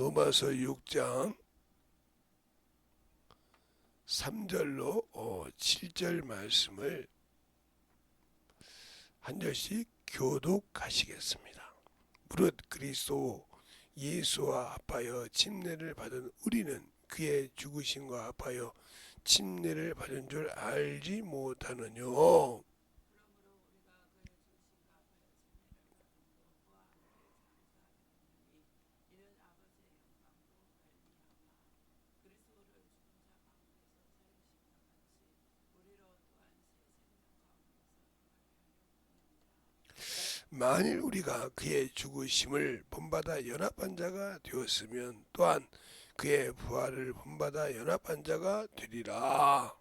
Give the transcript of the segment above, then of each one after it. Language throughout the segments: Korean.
로마서 6장 3절로 7절 말씀을 한 절씩 교독하시겠습니다. 무릇 그리스도 예수와 합하여 침례를 받은 우리는 그의 죽으심과 합하여 침례를 받은 줄 알지 못하느뇨. 만일 우리가 그의 죽으심을 본받아 연합한 자가 되었으면 또한 그의 부활을 본받아 연합한 자가 되리라.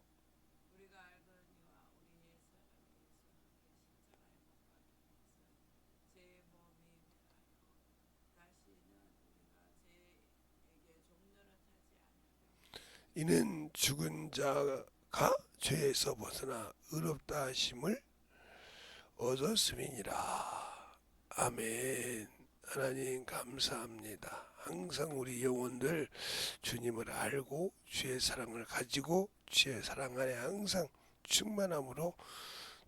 이는 죽은 자가 죄에서 벗어나 의롭다 하심을 얻었음이니라. 아멘. 하나님 감사합니다. 항상 우리 영혼들 주님을 알고 주의 사랑을 가지고 주의 사랑 안에 항상 충만함으로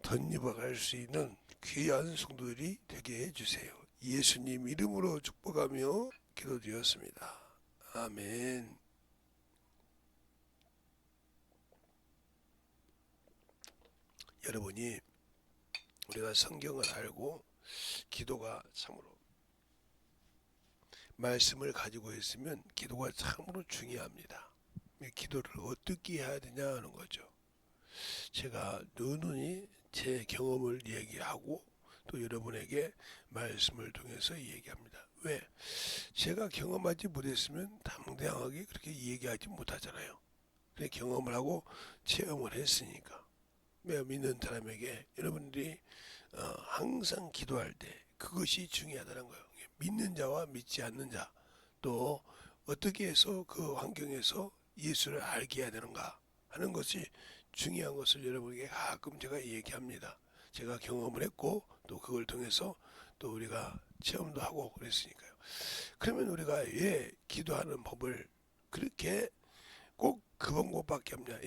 덧입어갈 수 있는 귀한 성도들이 되게 해주세요. 예수님 이름으로 축복하며 기도드렸습니다. 아멘. 여러분이 우리가 성경을 알고 기도가 참으로 말씀을 가지고 있으면 기도가 참으로 중요합니다. 기도를 어떻게 해야 되냐 하는 거죠. 제가 누누이 제 경험을 얘기하고 또 여러분에게 말씀을 통해서 얘기합니다. 왜? 제가 경험하지 못했으면 당당하게 그렇게 얘기하지 못하잖아요. 그래 경험을 하고 체험을 했으니까. 믿는 사람에게 여러분들이 항상 기도할 때 그것이 중요하다는 거예요. 믿는 자와 믿지 않는 자, 또 어떻게 해서 그 환경에서 예수를 알게 해야 되는가 하는 것이 중요한 것을 여러분에게 가끔 제가 얘기합니다. 제가 경험을 했고 또 그걸 통해서 또 우리가 체험도 하고 그랬으니까요. 그러면 우리가 왜 기도하는 법을 그렇게 꼭 그 방법밖에 없냐.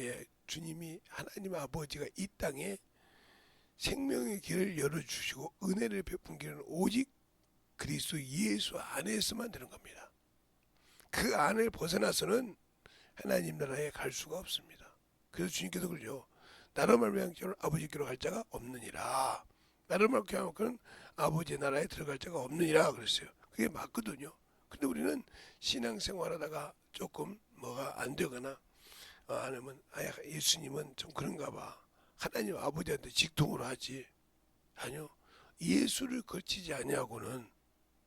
주님이 하나님 아버지가 이 땅에 생명의 길을 열어주시고 은혜를 베푼 길은 오직 그리스도 예수 안에서만 되는 겁니다. 그 안을 벗어나서는 하나님 나라에 갈 수가 없습니다. 그래서 주님께서 그러죠. 나로 말미암아 아버지께로 갈 자가 없느니라. 나로 말미암아는 아버지 나라에 들어갈 자가 없느니라 그랬어요. 그게 맞거든요. 근데 우리는 신앙생활하다가 조금 뭐가 안 되거나 아니면 예수님은 좀 그런가 봐. 하나님 아버지한테 직통으로 하지. 아니요. 예수를 거치지 아니하고는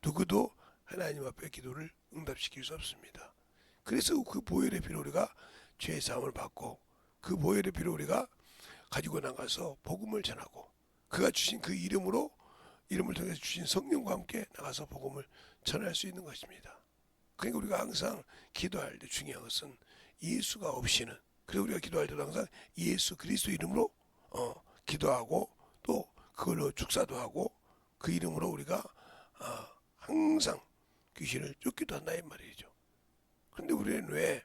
누구도 하나님 앞에 기도를 응답시킬 수 없습니다. 그래서 그 보혈의 피로 우리가 죄 사함을 받고 그 보혈의 피로 우리가 가지고 나가서 복음을 전하고 그가 주신 그 이름을 통해서 주신 성령과 함께 나가서 복음을 전할 수 있는 것입니다. 그러니까 우리가 항상 기도할 때 중요한 것은 예수가 없이는, 그래서 우리가 기도할 때도 항상 예수 그리스도 이름으로 기도하고 또 그걸로 축사도 하고 그 이름으로 우리가 항상 귀신을 쫓기도 한다 이 말이죠. 그런데 우리는 왜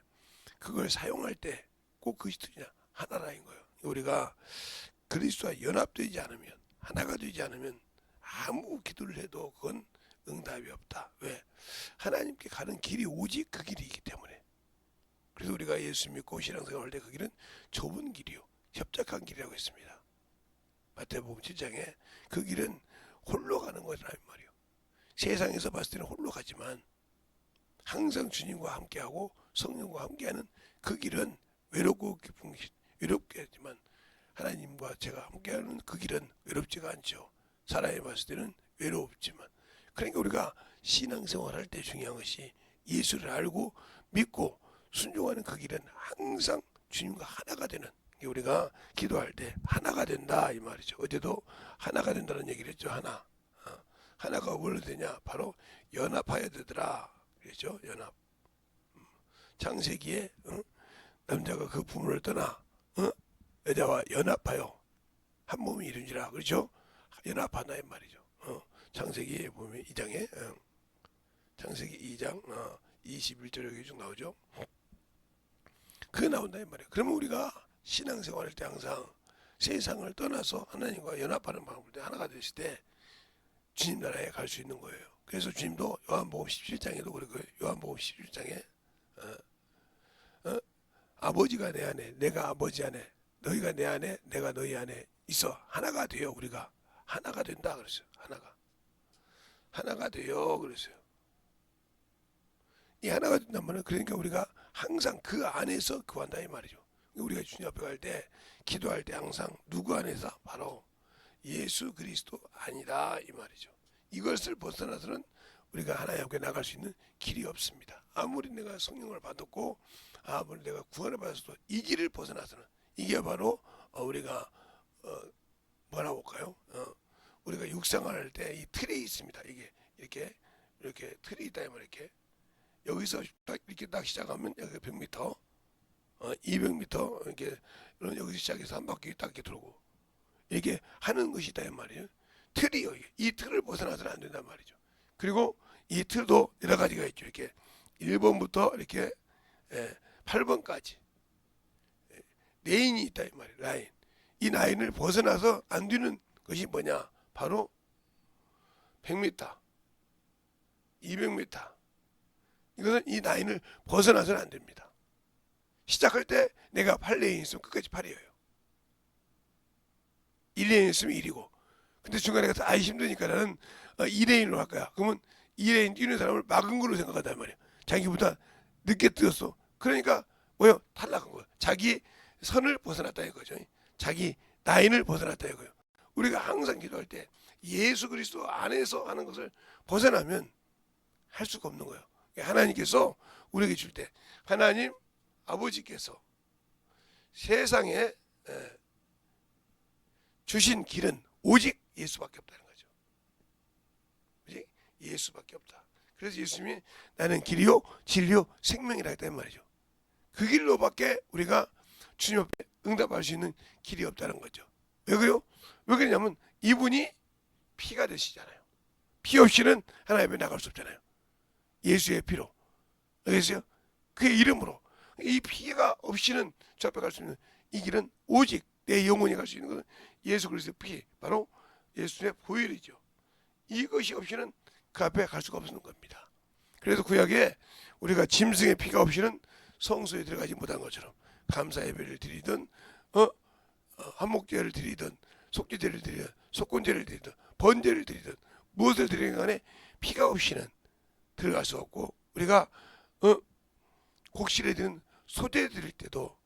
그걸 사용할 때 꼭 그것이 되냐? 하나라인 거예요. 우리가 그리스도와 연합되지 않으면, 하나가 되지 않으면 아무 기도를 해도 그건 응답이 없다. 왜? 하나님께 가는 길이 오직 그 길이기 때문에. 그래서 우리가 예수 믿고 신앙생활 할 때 그 길은 좁은 길이요, 협착한 길이라고 했습니다. 마태복음 7장에 그 길은 홀로 가는 거라는 말이요. 세상에서 봤을 때는 홀로 가지만 항상 주님과 함께하고 성령과 함께하는 그 길은 외롭고 깊은 길, 외롭게 하지만 하나님과 제가 함께하는 그 길은 외롭지가 않죠. 사람이 봤을 때는 외롭지만, 그러니까 우리가 신앙생활 할 때 중요한 것이 예수를 알고 믿고 순종하는 그 길은 항상 주님과 하나가 되는, 우리가 기도할 때 하나가 된다 이 말이죠. 어제도 하나가 된다는 얘기를 했죠. 하나가 뭘로 되냐? 바로 연합하여야 되더라 그랬죠. 연합. 창세기에 남자가 그 부모를 떠나 여자와 연합하여 한 몸이 이루니라 그렇죠. 연합하나 이 말이죠. 창세기 보면 2장에 창세기 2장 21절 여기 쭉 나오죠. 그게 나온다 이 말이에요. 그러면 우리가 신앙생활할 때 항상 세상을 떠나서 하나님과 연합하는 방법을 하나가 됐을 때 주님 나라에 갈 수 있는 거예요. 그래서 주님도 요한복음 17장에도 그러고요. 요한복음 17장에 아버지가 내 안에, 내가 아버지 안에, 너희가 내 안에, 내가 너희 안에 있어 하나가 돼요. 우리가 하나가 된다 그랬어요. 하나가 돼요 그랬어요. 이 하나가 된다면 그러니까 우리가 항상 그 안에서 구한다 이 말이죠. 우리가 주님 앞에 갈 때 기도할 때 항상 누구 안에서 바로 예수 그리스도 아니다 이 말이죠. 이것을 벗어나서는 우리가 하나님 앞에 나갈 수 있는 길이 없습니다. 아무리 내가 성령을 받았고 아무리 내가 구원을 받았어도 이 길을 벗어나서는 이게 바로 우리가 뭐라고 할까요? 우리가 육상할 때 이 틀이 있습니다. 이게 이렇게 틀이 있다 면 이렇게 여기서 이렇게 딱 시작하면 여기 100m, 200m 이렇게 여기서 시작해서 한 바퀴 딱 이렇게 돌고 이게 하는 것이다 이 말이에요. 틀이요. 이 틀을 벗어나서는 안 된단 말이죠. 그리고 이 틀도 여러 가지가 있죠. 이렇게 1번부터 이렇게 8번까지 레인이 있다 이 말이에요. 라인. 이 라인을 벗어나서 안 되는 것이 뭐냐? 바로 100m, 200m. 이것은 이 라인을 벗어나서는 안 됩니다. 시작할 때 내가 8레인 있으면 끝까지 8이에요. 1레인 있으면 1이고. 근데 중간에 가서 힘드니까 나는 2레인으로 할 거야. 그러면 2레인 뛰는 사람을 막은 걸로 생각한단 말이야. 자기보다 늦게 뛰었어. 그러니까 뭐요? 탈락한 거야. 자기 선을 벗어났다 이거죠. 자기 라인을 벗어났다 이거예요. 우리가 항상 기도할 때 예수 그리스도 안에서 하는 것을 벗어나면 할 수가 없는 거예요. 하나님께서 우리에게 줄 때 하나님 아버지께서 세상에 주신 길은 오직 예수밖에 없다는 거죠. 오직 예수밖에 없다. 그래서 예수님이 나는 길이요 진리요 생명이라 했단 말이죠. 그 길로밖에 우리가 주님 앞에 응답할 수 있는 길이 없다는 거죠. 왜 그래요? 왜 그러냐면 이분이 피가 되시잖아요. 피 없이는 하나님 앞에 나갈 수 없잖아요. 예수의 피로. 알겠어요? 그의 이름으로. 이 피가 없이는 저 앞에 갈 수 있는 이 길은 오직 내 영혼이 갈 수 있는 것은 예수 그리스도의 피, 바로 예수의 보혈이죠. 이것이 없이는 그 앞에 갈 수가 없는 겁니다. 그래서 구약에 우리가 짐승의 피가 없이는 성소에 들어가지 못한 것처럼 감사 예배를 드리든 한목제를 드리든 속죄제를 드리든 속건제를 드리든 번제를 드리든 무엇을 드리든 간에 피가 없이는 들어갈 수 없고 우리가 곡식을 드리는 소제 드릴 때도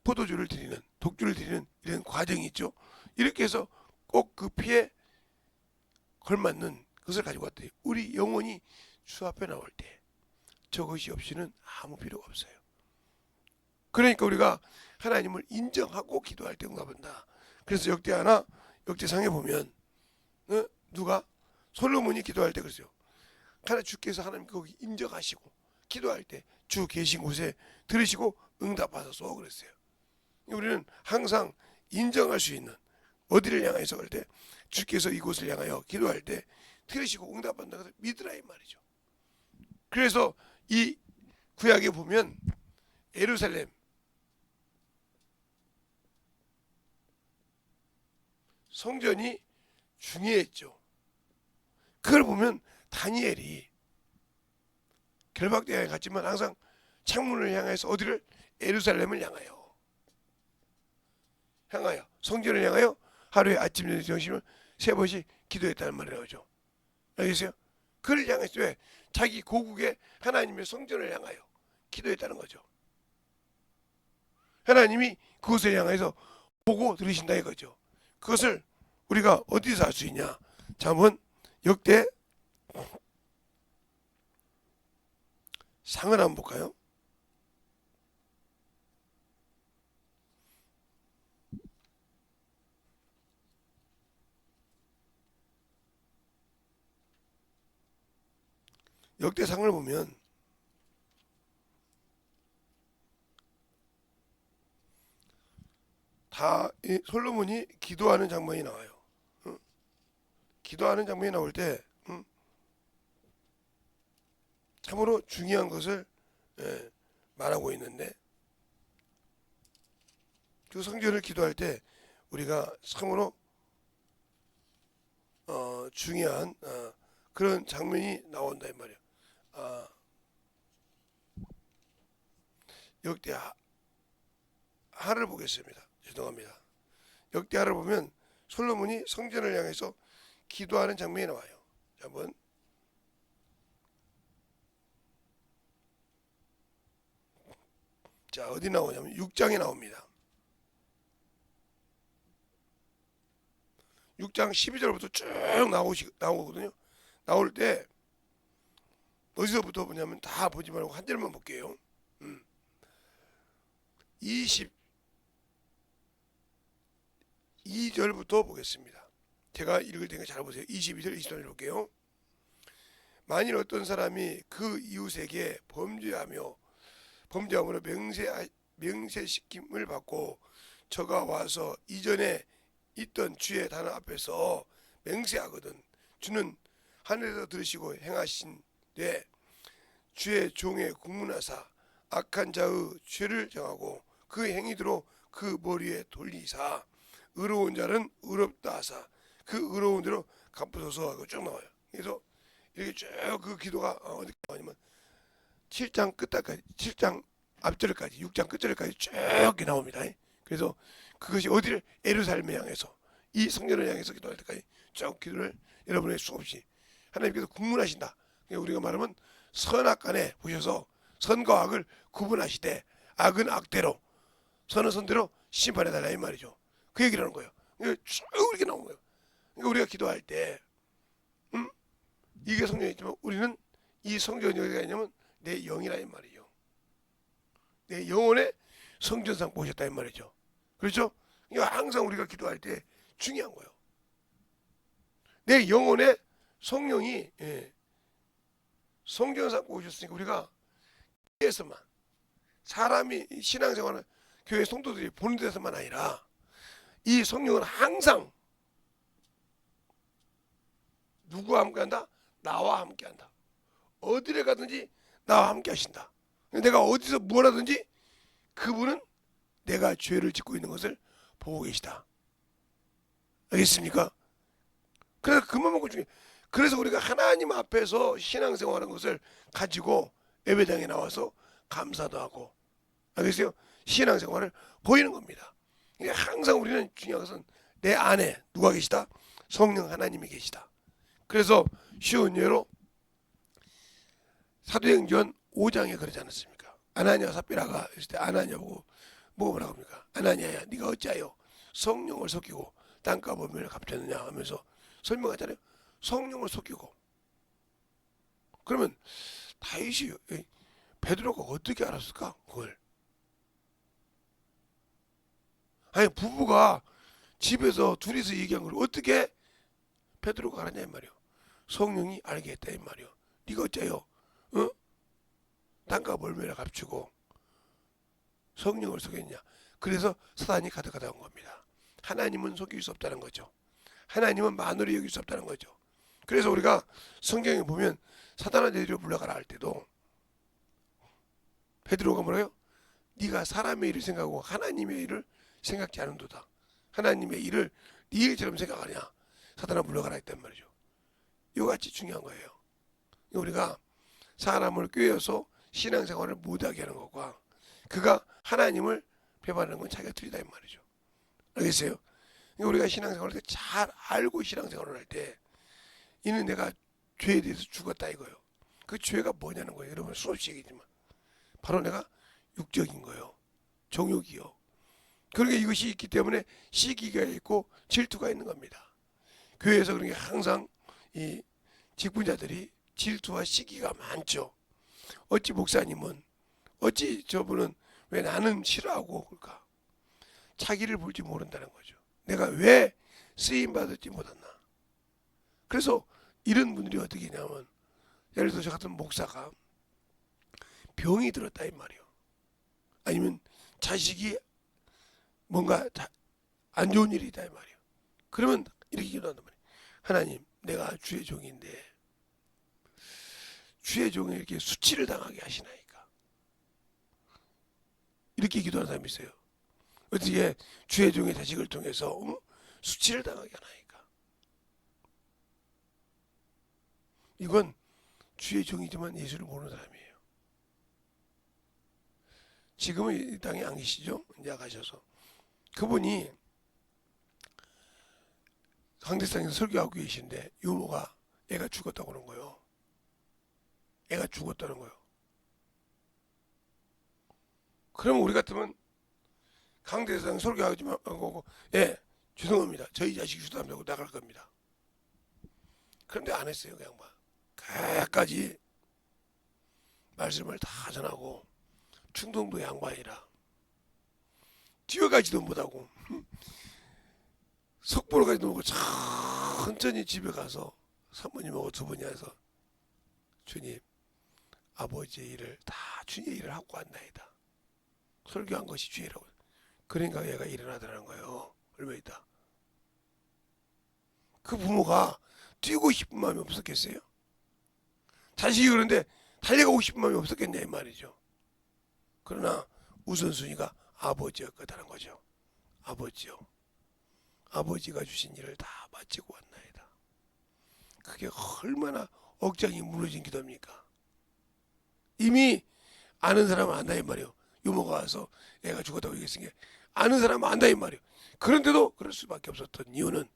포도주를 드리는 독주를 드리는 이런 과정이 있죠. 이렇게 해서 꼭 그 피에 걸맞는 것을 가지고 왔더니 우리 영혼이 주 앞에 나올 때 저것이 없이는 아무 필요가 없어요. 그러니까 우리가 하나님을 인정하고 기도할 때 응답한다. 그래서 역대상에 보면 누가 솔로몬이 기도할 때 그랬어요. 주께서 하나님 거기 인정하시고 기도할 때 주 계신 곳에 들으시고 응답하소서 그랬어요. 우리는 항상 인정할 수 있는 어디를 향해서 갈 때 주께서 이곳을 향하여 기도할 때 들으시고 응답한다. 그래서 믿으라 이 말이죠. 그래서 이 구약에 보면 예루살렘 성전이 중요했죠. 그걸 보면 다니엘이 결박대에 갔지만 항상 창문을 향해서 어디를 예루살렘을 향하여 성전을 향하여 하루에 아침 저녁 점심을 3번씩 기도했다는 말이라죠. 알겠어요? 그를 향해서 왜? 자기 고국의 하나님의 성전을 향하여 기도했다는 거죠. 하나님이 그것을 향해서 보고 들으신다 이거죠. 그것을 우리가 어디서 할 수 있냐? 자, 한번 역대 상을 한번 볼까요? 역대상을 보면 다 솔로몬이 기도하는 장면이 나와요. 기도하는 장면이 나올 때 참으로 중요한 것을 말하고 있는데, 그 성전을 기도할 때 우리가 참으로 중요한 그런 장면이 나온다 이 말이에요. 역대하를 보겠습니다. 죄송합니다. 역대하를 보면 솔로몬이 성전을 향해서 기도하는 장면이 나와요. 한번 자 어디 나오냐면 6장에 나옵니다. 6장 12절부터 쭉 나오거든요. 나올 때 어디서부터 보냐면 다 보지 말고 한 절만 볼게요. 22절부터 보겠습니다. 제가 읽을 테니까 잘 보세요. 22절, 23절 볼게요. 만일 어떤 사람이 그 이웃에게 범죄함으로 명세시킴을 받고 저가 와서 이전에 있던 주의 단어 앞에서 맹세하거든 주는 하늘에서 들으시고 행하신되 주의 종에 국문하사 악한 자의 죄를 정하고 그 행위대로 그 머리에 돌리사 의로운 자는 의롭다 하사 그 의로운 대로 갚으소서 하고 쭉 나와요. 그래서 이렇게 쭉 그 기도가 어디 나오냐면 7장 끝까지 7장 앞절까지 6장 끝절까지 쭉 나옵니다. 그래서 그것이 어디를 예루살렘을 향해서 이 성전을 향해서 기도할 때까지 쭉 기도를 여러분의 수없이 하나님께서 국문하신다. 우리가 말하면 선악간에 보셔서 선과 악을 구분하시되 악은 악대로 선은 선대로 심판해달라 이 말이죠. 그 얘기를 하는 거예요. 쭉 이렇게 나온 거예요. 그러니까 우리가 기도할 때 이게 성전이지만 우리는 이 성전이 어디가 있냐면 내 영이라 이 말이죠. 내 영혼의 성전상 보셨다 이 말이죠. 그렇죠? 그러니까 항상 우리가 기도할 때 중요한 거예요. 내 영혼의 성령이 성전상 보셨으니까 우리가 교회에서만 사람이 신앙생활을 교회 성도들이 보는 데서만 아니라 이 성령은 항상 누구와 함께한다? 나와 함께한다. 어디를 가든지 나와 함께 하신다. 내가 어디서 뭘 하든지 그분은 내가 죄를 짓고 있는 것을 보고 계시다. 알겠습니까? 그래서 그만큼 중요해. 그래서 우리가 하나님 앞에서 신앙생활하는 것을 가지고 예배당에 나와서 감사도 하고, 알겠어요? 신앙생활을 보이는 겁니다. 항상 우리는 중요한 것은 내 안에 누가 계시다? 성령 하나님이 계시다. 그래서 쉬운 예로 사도행전 5장에 그러지 않았습니까? 아나니아 삽비라가 있을 때 아나니아 보고 뭐라고 합니까? 아나니아야 네가 어찌하여 성령을 속이고 땅과 범죄를 갚았느냐 하면서 설명하잖아요. 성령을 속이고. 그러면 다윗이 베드로가 어떻게 알았을까? 그걸. 아니 부부가 집에서 둘이서 얘기한 걸 어떻게 베드로가 알았냐 이 말이요. 성령이 알게 했다 이 말이요. 네가 어째요? 땅과 벌매를 값추고 성령을 속였냐. 그래서 사단이 가득하다 온 겁니다. 하나님은 속일 수 없다는 거죠. 하나님은 만으로 여길 수 없다는 거죠. 그래서 우리가 성경에 보면 사단아 내 뒤로 물러가라 할 때도 베드로가 뭐라요? 네가 사람의 일을 생각하고 하나님의 일을 생각지 않은도다. 하나님의 일을 네 일처럼 생각하냐. 사단아 물러가라 했단 말이죠. 이같이 중요한 거예요. 우리가 사람을 꾀어서 신앙생활을 못하게 하는 것과 그가 하나님을 배반하는 건 차이가 틀리다 이 말이죠. 알겠어요? 우리가 신앙생활을 잘 알고 신앙생활을 할 때 이는 내가 죄에 대해서 죽었다 이거예요. 그 죄가 뭐냐는 거예요. 여러분 수없이 얘기지만 바로 내가 육적인 거예요. 정욕이요. 그러니까 이것이 있기 때문에 시기가 있고 질투가 있는 겁니다. 교회에서 그러니까 항상 이 직분자들이 질투와 시기가 많죠. 어찌 목사님은 어찌 저분은 왜 나는 싫어하고 그럴까? 자기를 볼지 모른다는 거죠. 내가 왜 쓰임 받을지 못했나? 그래서 이런 분들이 어떻게 하냐면 예를 들어 저 같은 목사가 병이 들었다 이 말이요. 아니면 자식이 뭔가 안 좋은 일이 있다 이 말이요. 그러면 이렇게 기도한단 말이에요. 하나님, 내가 주의 종인데 주의 종에 이렇게 수치를 당하게 하시나이까. 이렇게 기도하는 사람이 있어요. 어떻게 주의 종의 자식을 통해서 수치를 당하게 하나이까. 이건 주의 종이지만 예수를 모르는 사람이에요. 지금은 이 땅에 안 계시죠? 이제 가셔서. 그분이 강대상에서 설교하고 계신데 유모가 애가 죽었다고 그런 거예요. 애가 죽었다는 거예요. 그러면 우리 같으면 강대상 설교하지 말고 죄송합니다. 저희 자식 주도한다고 나갈 겁니다. 그런데 안 했어요. 그 양반. 끝까지 말씀을 다 전하고 충동도 양반이라 뛰어가지도 못하고 석보로까지 놓고 천천히 집에 가서 사모님하고 두 분이 와서 주님 아버지의 일을 다 주님의 일을 하고 왔나이다. 설교한 것이 주의라고. 그러니까 얘가 일어나더라는 거예요. 얼마 있다. 그 부모가 뛰고 싶은 마음이 없었겠어요? 자식이 그런데 달려가고 싶은 마음이 없었겠냐 이 말이죠. 그러나 우선순위가 아버지였거다는 거죠. 아버지요. 아버지가 주신 일을 다 마치고 왔나이다. 그게 얼마나 억장이 무너진 기도입니까? 이미 아는 사람은 안다 이 말이요. 유모가 와서 애가 죽었다고 얘기했으니까 아는 사람은 안다 이 말이요. 그런데도 그럴 수밖에 없었던 이유는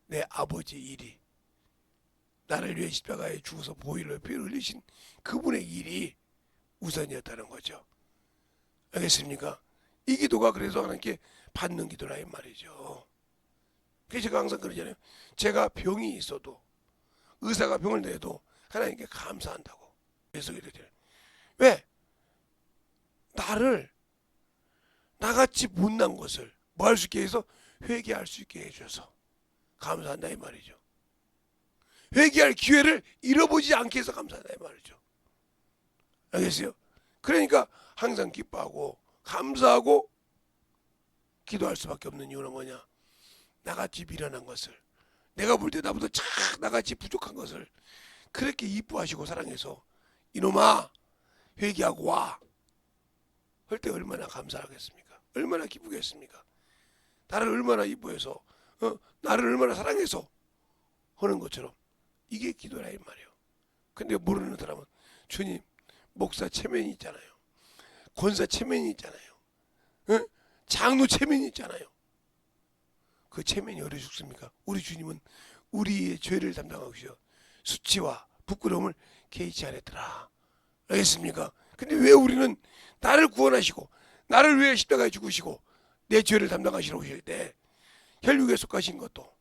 내 아버지 일이 나를 위해 십자가에 죽어서 보혈로 피를 흘리신 그분의 일이 우선이었다는 거죠. 알겠습니까? 이 기도가 그래서 하나님께 받는 기도라 이 말이죠. 그래서 제가 항상 그러잖아요. 제가 병이 있어도 의사가 병을 내도 하나님께 감사한다고. 그래서 그러잖아요. 왜? 나를 나같이 못난 것을 뭐 할 수 있게 해서 회개할 수 있게 해줘서 감사한다 이 말이죠. 회개할 기회를 잃어보지 않게 해서 감사한다 이 말이죠. 알겠어요? 그러니까 항상 기뻐하고 감사하고 기도할 수밖에 없는 이유는 뭐냐? 나같이 미련한 것을 내가 볼 때 나보다 나같이 부족한 것을 그렇게 이뻐하시고 사랑해서 이놈아 회개하고 와 할 때 얼마나 감사하겠습니까? 얼마나 기쁘겠습니까? 나를 얼마나 이뻐해서 나를 얼마나 사랑해서 하는 것처럼 이게 기도라 이 말이에요. 근데 모르는 사람은 주님 목사 체면이 있잖아요. 권사 체면이 있잖아요. 장로 체면이 있잖아요. 그 체면이 어디 죽습니까? 우리 주님은 우리의 죄를 담당하시오 수치와 부끄러움을 개의치 않았더라. 알겠습니까? 근데 왜 우리는 나를 구원하시고 나를 위해 십자가에 죽으시고 내 죄를 담당하시러 오실 때 혈육에 속하신 것도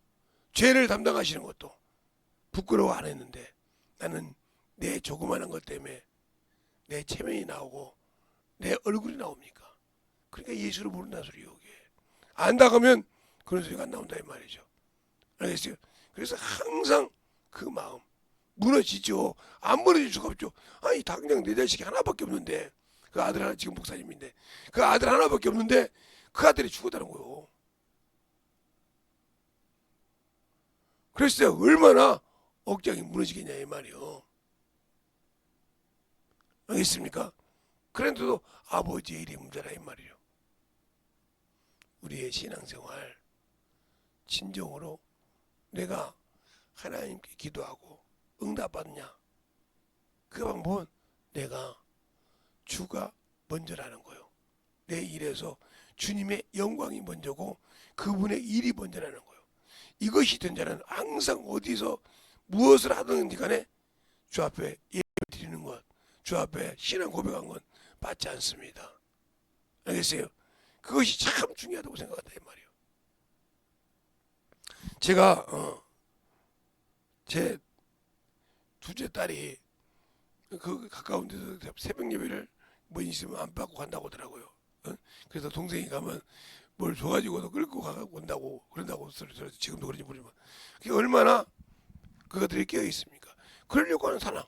죄를 담당하시는 것도 부끄러워 안 했는데 나는 내 조그마한 것 때문에 내 체면이 나오고 내 얼굴이 나옵니까? 그러니까 예수를 모른다는 소리요. 이게 안다 하면 그런 소리가 안 나온다 이 말이죠. 알겠어요? 그래서 항상 그 마음 무너지죠. 안 무너질 수가 없죠. 아니 당장 내 자식이 하나밖에 없는데 그 아들 하나 지금 목사님인데 그 아들 하나밖에 없는데 그 아들이 죽었다는 거예요. 그래서 얼마나 억장이 무너지겠냐 이 말이요. 알겠습니까? 그런데도 아버지의 일이 문제라 이 말이요. 우리의 신앙생활 진정으로 내가 하나님께 기도하고 응답받냐? 그 방법은 내가 주가 먼저라는 거예요. 내 일에서 주님의 영광이 먼저고 그분의 일이 먼저라는 거예요. 이것이 된 자는 항상 어디서 무엇을 하든지 간에 주 앞에 예배 드리는 것, 주 앞에 신앙 고백한 건 받지 않습니다. 알겠어요? 그것이 참 중요하다고 생각한다 이 말이에요. 제가 제 둘째 딸이 그 가까운 데서 새벽 예배를 뭐 있으면 안 받고 간다고 하더라고요. 그래서 동생이 가면 뭘 줘가지고도 끌고 가고 온다고 그런다고 소리를 지금도 그런지 모르지만 그게 얼마나 그것들이 깨어 있습니까? 그러려고 하는 사람.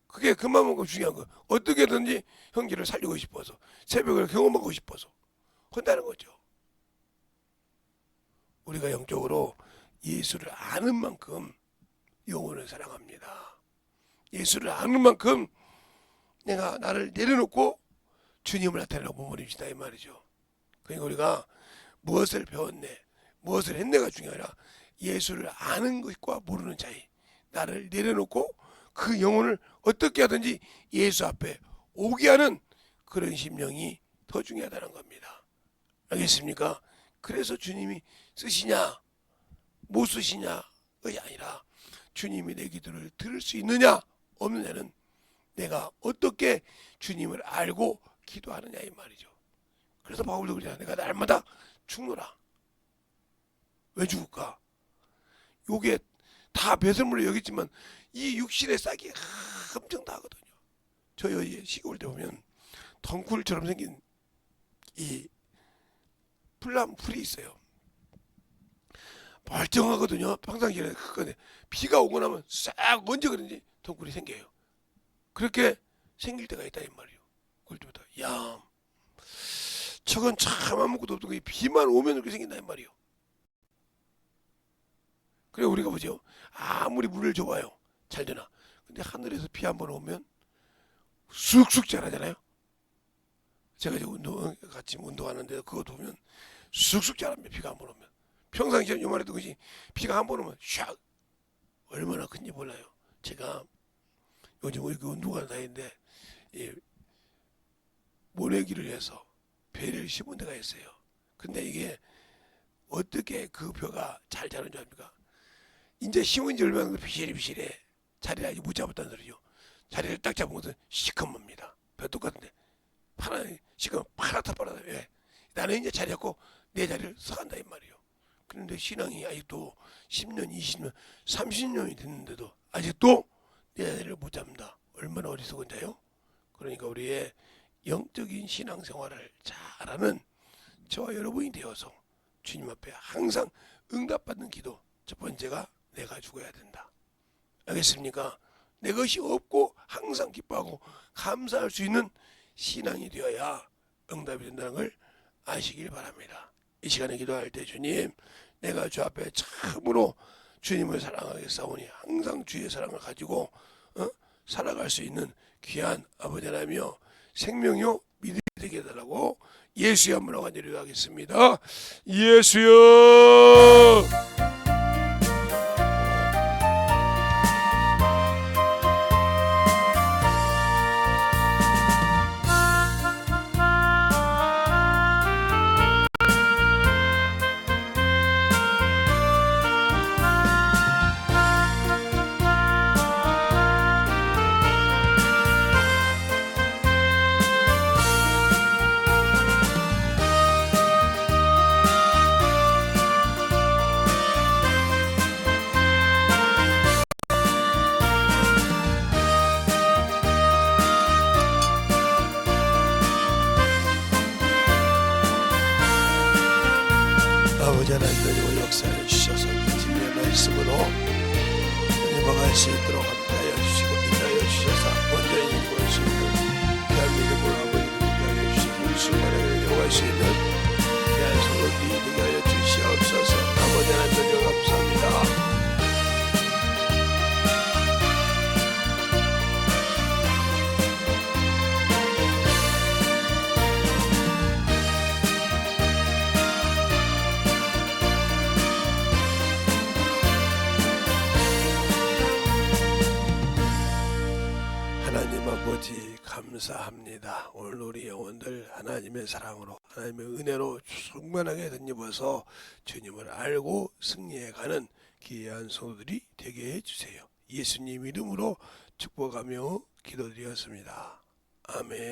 그게 그만큼 중요한 거. 어떻게든지 형제를 살리고 싶어서 새벽을 경험하고 싶어서 한다는 거죠. 우리가 영적으로 예수를 아는 만큼 영혼을 사랑합니다. 예수를 아는 만큼 내가 나를 내려놓고 주님을 나타내라고 몸부림치다 이 말이죠. 그러니까 우리가 무엇을 배웠네, 무엇을 했네가 중요하라 예수를 아는 것과 모르는 차이. 나를 내려놓고 그 영혼을 어떻게 하든지 예수 앞에 오게 하는 그런 심령이 더 중요하다는 겁니다. 알겠습니까? 그래서 주님이 쓰시냐 못 쓰시냐가 아니라 주님이 내 기도를 들을 수 있느냐 없느냐는 내가 어떻게 주님을 알고 기도하느냐 이 말이죠. 그래서 바울도 그러잖아. 내가 날마다 죽노라. 왜 죽을까? 요게 다 배설물로 여기지만 이 육신의 싹이 엄청 나거든요. 저희 시골 때 보면 덩굴처럼 생긴 이 풀이 있어요. 멀쩡하거든요. 평상시에 크거든요. 비가 오고 나면 싹 언제 그런지 덩굴이 생겨요. 그렇게 생길 때가 있다 이 말이에요. 그걸 좀 야, 저건 참 아무것도 없던 게 비만 오면 이렇게 생긴다 이 말이에요. 그래 우리가 보죠. 아무리 물을 줘봐요. 잘 되나. 근데 하늘에서 비 한 번 오면 쑥쑥 자라잖아요. 제가 이제 같이 운동하는데 그거 보면 쑥쑥 자랍니다. 비가 한 번 오면. 평상시에 요만해도 그지 비가 한 번 오면 샥 얼마나 큰지 몰라요. 제가 요즘 이렇게 운동하는 사이인데 모내기를 해서 배를 심은 데가 있어요. 근데 이게 어떻게 그 벼가 잘 자라는 줄 압니까? 이제 심은 지 얼마나 비실비실해. 자리를 아직 못 잡았다는 소리죠. 자리를 딱 잡은 것은 시커멉니다. 벼 똑같은데 파란 시커 파랗다. 왜? 나는 이제 자리 잡고 내 자리를 서간다 이 말이에요. 그런데 신앙이 아직도 10년, 20년, 30년이 됐는데도 아직도 내 자리를 못 잡는다. 얼마나 어리석은 자요? 그러니까 우리의 영적인 신앙생활을 잘하는 저와 여러분이 되어서 주님 앞에 항상 응답받는 기도. 첫 번째가 내가 죽어야 된다. 알겠습니까? 내 것이 없고 항상 기뻐하고 감사할 수 있는 신앙이 되어야 응답이 된다는 걸 아시길 바랍니다. 이 시간에 기도할 때 주님, 내가 주 앞에 참으로 주님을 사랑하겠사오니 항상 주의 사랑을 가지고 살아갈 수 있는 귀한 아버지 하나님이여 생명이요 믿음이 되게 해달라고 예수의 한번로 간절히 하겠습니다. 예수여. 아버지 하나님 역사해 주셔서 진리의 말씀으로 넘어갈 수 있도록 함께하여 주시고 인하여 주셔서 온전히 구할 수 있는 귀한 믿음으로 아버지를 인하여 주시고 수많은 이루어갈 수 있는 귀한 소원이 되게 하여 주시옵소서. 아버지 하나님 감사합니다. 하나님 아버지 감사합니다. 오늘 우리 영혼들 하나님의 사랑으로 하나님의 은혜로 충만하게 덧입어서 주님을 알고 승리해가는 귀한 성도들이 되게 해주세요. 예수님 이름으로 축복하며 기도드렸습니다. 아멘.